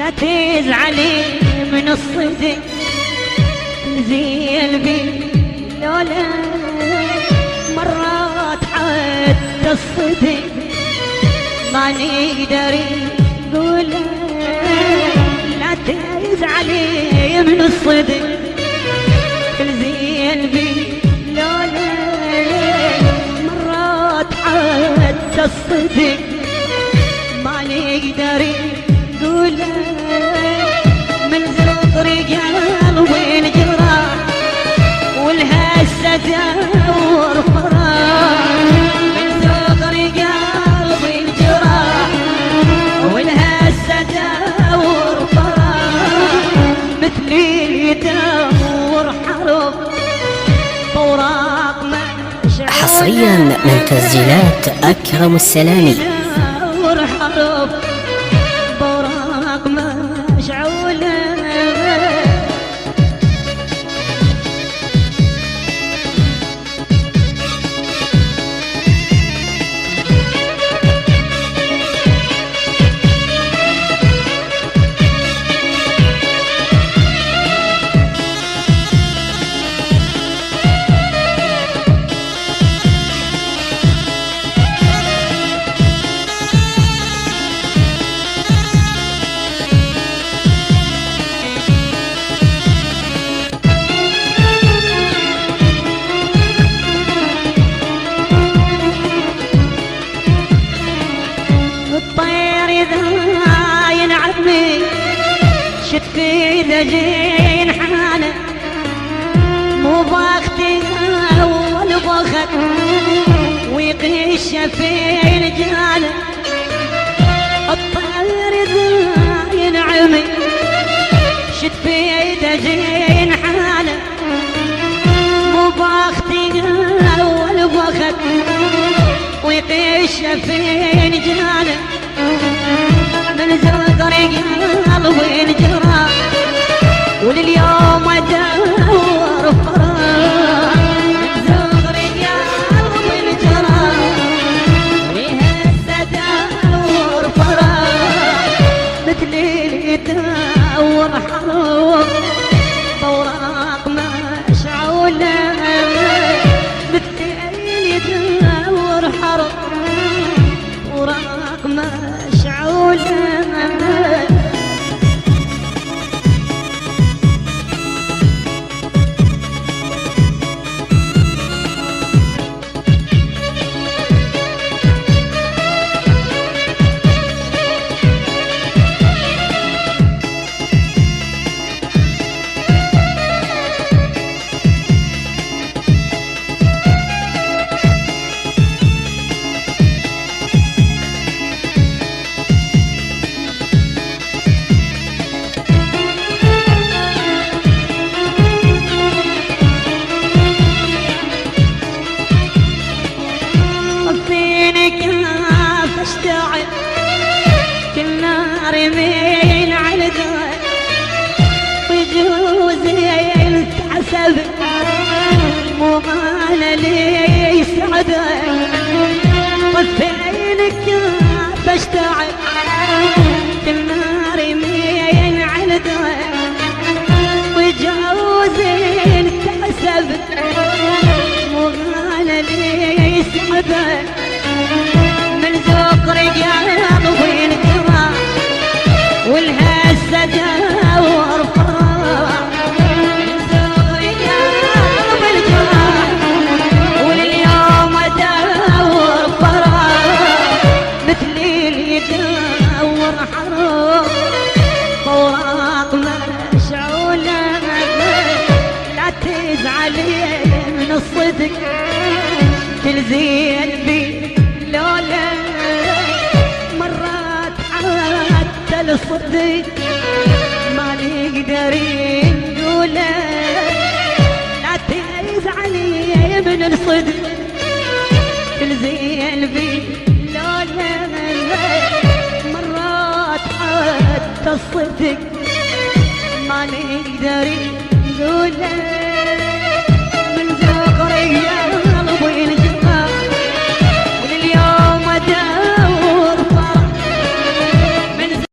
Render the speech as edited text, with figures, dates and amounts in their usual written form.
لا تزعلي من الصدق زي البي لولا مرات حتى الصدق ما نقدر نقول لا تزعلي من الصدق زي البي لولا مرات حتى الصدق ما نقدر نقول من زغر قلبي الجراح والهسه دور فراح من زغر قلبي الجراح والهسه دور فراح مثلي يدور حرب اوراق مشعول حصريا من تسجيلات أكرم السلامي دور حرب اوراق مشعوله الطير إذا ينعمي شتي إذا جين حاله مو باختي أول بخت ويقيش في رجاله الطير إذا ينعمي شتي إذا جين حاله مو باختي أول بخت ويقيش في رجاله من زغر قلبي الجراح ولليوم ادور فراح من زغر قلبي الجراح ولهسه ادور فراح مثلي اللي يدور حرب اوراق مشعوله مثلي اللي يدور حرب اوراق مشعوله اشتعل كل نار يمين على دار ويجوز يتحسب مو انا لي يسعد طفينك بشتعل كل نار يمين على دار ويجوز يتحسب مو انا لي يسعد من زغر قلبي الجراح والهسه دور فراح من زغر قلبي الجراح ولليوم ادور فراح مثلي اللي يدور حرب اوراق مشعوله لا تزعلي من الصدق كل زين بي لولا مرات حتى الصدق ما نقدر نقوله لا تزعلي من الصدق كل زين بي لولا مرات حتى الصدق ما نقدر نقوله